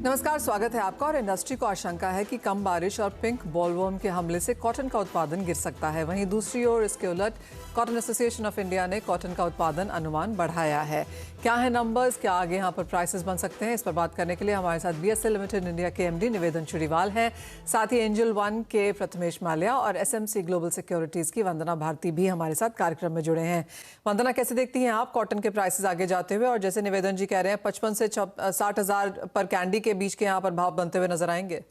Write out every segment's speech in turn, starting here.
नमस्कार, स्वागत है आपका। और इंडस्ट्री को आशंका है कि कम बारिश और पिंक बॉलवर्म के हमले से कॉटन का उत्पादन गिर सकता है। वहीं दूसरी ओर इसके उलट कॉटन एसोसिएशन ऑफ इंडिया ने कॉटन का उत्पादन अनुमान बढ़ाया है। क्या है नंबर्स, क्या आगे यहाँ पर प्राइसेस बन सकते हैं, इस पर बात करने के लिए हमारे साथ बीएसएल लिमिटेड इंडिया के एमडी निवेदन चुरीवाल हैं, साथ ही एंजल वन के प्रथमेश माल्या और एसएमसी ग्लोबल सिक्योरिटीज की वंदना भारती भी हमारे साथ कार्यक्रम में जुड़े हैं। वंदना, कैसे देखती हैं आप कॉटन के प्राइसेस आगे जाते हुए? और जैसे निवेदन जी कह रहे हैं 55 से 60 हज़ार पर कैंडी के बीच के यहाँ पर भाव बनते हुए नजर आएंगे।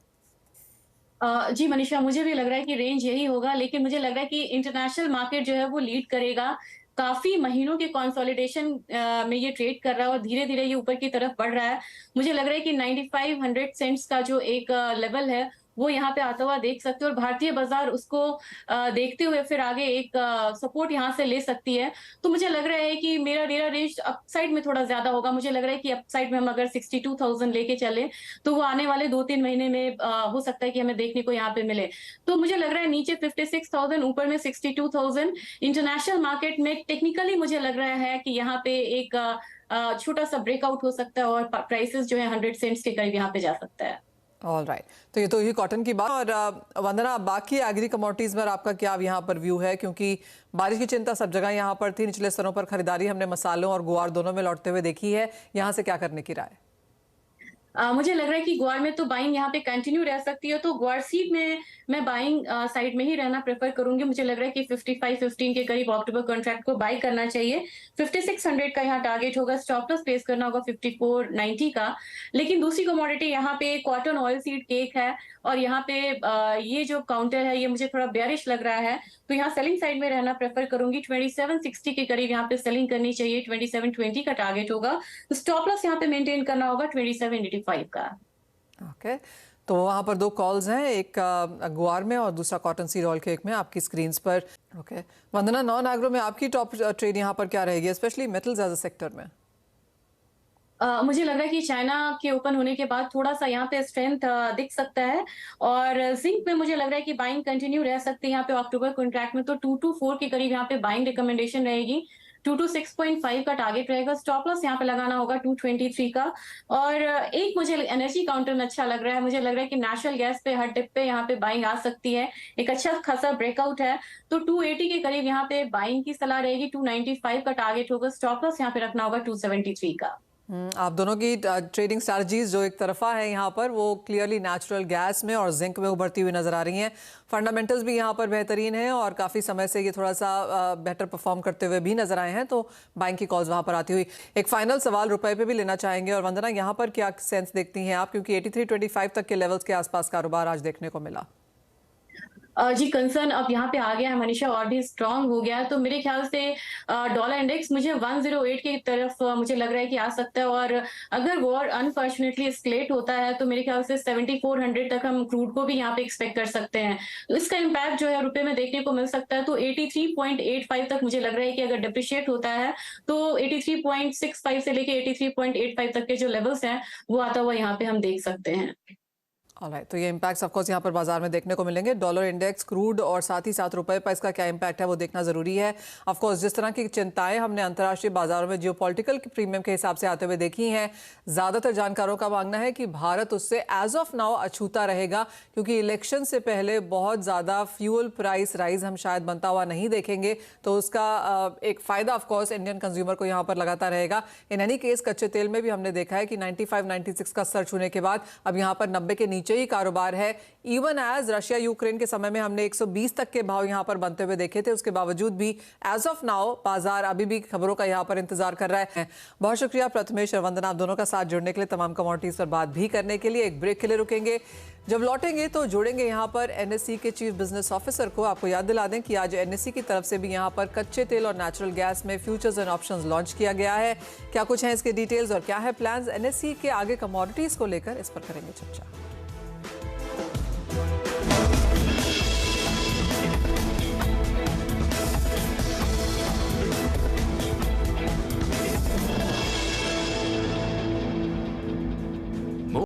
जी मनीषा, मुझे भी लग रहा है कि रेंज यही होगा, लेकिन मुझे लग रहा है कि इंटरनेशनल मार्केट जो है वो लीड करेगा। काफी महीनों के कंसोलिडेशन में ये ट्रेड कर रहा है और धीरे धीरे ये ऊपर की तरफ बढ़ रहा है। मुझे लग रहा है कि 9500 सेंट्स का जो एक लेवल है वो यहाँ पे आता हुआ देख सकते हो, और भारतीय बाजार उसको देखते हुए फिर आगे एक सपोर्ट यहाँ से ले सकती है। तो मुझे लग रहा है कि मेरा रेंज अपसाइड में थोड़ा ज्यादा होगा। मुझे लग रहा है कि अपसाइड में हम अगर 62,000 लेके चले तो वो आने वाले 2-3 महीने में हो सकता है कि हमें देखने को यहाँ पे मिले। तो मुझे लग रहा है नीचे 56,000, ऊपर में 62,000। इंटरनेशनल मार्केट में टेक्निकली मुझे लग रहा है कि यहाँ पे एक छोटा सा ब्रेकआउट हो सकता है और प्राइसेस जो है 100 सेंट्स के करीब यहाँ पे जा सकता है। ऑल राइट, तो ये तो ही कॉटन की बात। और वंदना, बाकी एग्री कमोडिटीज पर आपका क्या यहाँ पर व्यू है? क्योंकि बारिश की चिंता सब जगह यहाँ पर थी, निचले स्तरों पर खरीदारी हमने मसालों और गुआर दोनों में लौटते हुए देखी है। यहाँ से क्या करने की राय? मुझे लग रहा है कि ग्वार में तो बाइंग यहाँ पे कंटिन्यू रह सकती है, तो ग्वार सीड में मैं बाइंग साइड में ही रहना प्रेफर करूंगी। मुझे लग रहा है कि 55-15 के करीब अक्टूबर कॉन्ट्रैक्ट को बाई करना चाहिए। 5600 का यहाँ टारगेट होगा, स्टॉप लॉस प्लेस करना होगा 5490 का। लेकिन दूसरी कमोडिटी यहाँ पे कॉटन ऑयल सीड केक है, और यहाँ पे ये जो काउंटर है ये मुझे थोड़ा बेयरिश लग रहा है, तो यहाँ सेलिंग साइड में रहना प्रेफर करूंगी। 2760 के करीब यहाँ पे सेलिंग करनी चाहिए, 2720 का टारगेट होगा। तो स्टॉप लॉस यहाँ पे मेंटेन करना होगा 2785 का। ओके, तो वहाँ पर दो कॉल्स हैं, एक गुआर में और दूसरा कॉटन सीड ऑयल केक में आपकी स्क्रीन्स पर। ओके वंदना, नॉन एग्रो में आपकी टॉप ट्रेड यहाँ पर क्या रहेगी, specially metals as a sector में? मुझे लग रहा है कि चाइना के ओपन होने के बाद थोड़ा सा यहाँ पे स्ट्रेंथ दिख सकता है, और जिंक में मुझे लग रहा है कि बाइंग कंटिन्यू रह सकती है। यहाँ पे अक्टूबर कॉन्ट्रैक्ट में तो 224 के करीब यहाँ पे बाइंग रिकमेंडेशन रहेगी। 226.5 का टारगेट रहेगा। स्टॉप लॉस यहाँ पे लगाना होगा 223 का। और एक मुझे एनर्जी काउंटर में अच्छा लग रहा है। मुझे लग रहा है कि नेचुरल गैस पे हर डिप पे यहाँ पे बाइंग आ सकती है। एक अच्छा खासा ब्रेकआउट है, तो 280 के करीब यहाँ पे बाइंग की सलाह रहेगी। 295 का टारगेट होगा। स्टॉप लॉस यहाँ पे रखना होगा 273 का। आप दोनों की ट्रेडिंग स्ट्रैटेजीज जो एक तरफा है यहाँ पर, वो क्लियरली नेचुरल गैस में और जिंक में उभरती हुई नजर आ रही हैं। फंडामेंटल्स भी यहाँ पर बेहतरीन हैं और काफ़ी समय से ये थोड़ा सा बेटर परफॉर्म करते हुए भी नजर आए हैं, तो बाइंग की कॉल्स वहाँ पर आती हुई। एक फाइनल सवाल रुपए पे भी लेना चाहेंगे। और वंदना, यहाँ पर क्या सेंस देखती हैं आप, क्योंकि 83.25 तक के लेवल्स के आसपास कारोबार आज देखने को मिला? जी, कंसर्न अब यहाँ पे आ गया है मनीषा, और भी स्ट्रांग हो गया है। तो मेरे ख्याल से डॉलर इंडेक्स मुझे 108 की तरफ मुझे लग रहा है कि आ सकता है। और अगर वॉर अनफॉर्चुनेटली एस्केलेट होता है तो मेरे ख्याल से 7400 तक हम क्रूड को भी यहाँ पे एक्सपेक्ट कर सकते हैं। तो इसका इम्पैक्ट जो है रुपए में देखने को मिल सकता है। तो 83.85 तक मुझे लग रहा है कि अगर डिप्रिशिएट होता है तो 83.65 से लेके 83.85 तक के जो लेवल्स हैं वो आता हुआ यहाँ पे हम देख सकते हैं। ऑलराइट, तो ये इम्पैक्ट्स ऑफ कोर्स यहाँ पर बाजार में देखने को मिलेंगे। डॉलर इंडेक्स, क्रूड और साथ ही साथ रुपए पर इसका क्या इम्पैक्ट है वो देखना जरूरी है। ऑफ कोर्स जिस तरह की चिंताएं हमने अंतर्राष्ट्रीय बाजारों में जियोपॉलिटिकल प्रीमियम के हिसाब से आते हुए देखी हैं, ज्यादातर जानकारों का मानना है कि भारत उससे एज ऑफ नाउ अछूता रहेगा, क्योंकि इलेक्शन से पहले बहुत ज्यादा फ्यूल प्राइस राइज हम शायद बनता हुआ नहीं देखेंगे। तो उसका एक फायदा ऑफ कोर्स इंडियन कंज्यूमर को यहाँ पर लगाता रहेगा। इन एनी केस कच्चे तेल में भी हमने देखा है कि 95-96 का स्तर छूने के बाद अब यहाँ पर 90 के नीचे ही कारोबार है। इवन एज रशिया यूक्रेन के समय में हमने 120 तक के भाव यहां पर बनते हुए देखे थे, उसके बावजूद भी एज ऑफ नाउ बाजार अभी भी खबरों का यहां पर इंतजार कर रहा है। बहुत शुक्रिया प्रथमेश और वंदना, आप दोनों का साथ जुड़ने के लिए, तमाम कमोडिटीज पर बात भी करने के लिए। एक ब्रेक के लिए रुकेंगे, जब लौटेंगे तो जोड़ेंगे यहाँ पर एनएसई के चीफ बिजनेस ऑफिसर को। आपको याद दिला दें कि आज एनएसई की तरफ से भी यहाँ पर कच्चे तेल और नेचुरल गैस में फ्यूचर्स एंड ऑप्शंस लॉन्च किया गया है। क्या कुछ है इसके डिटेल्स और क्या है प्लान्स एनएसई के आगे कमोडिटीज को लेकर, इस पर करेंगे चर्चा।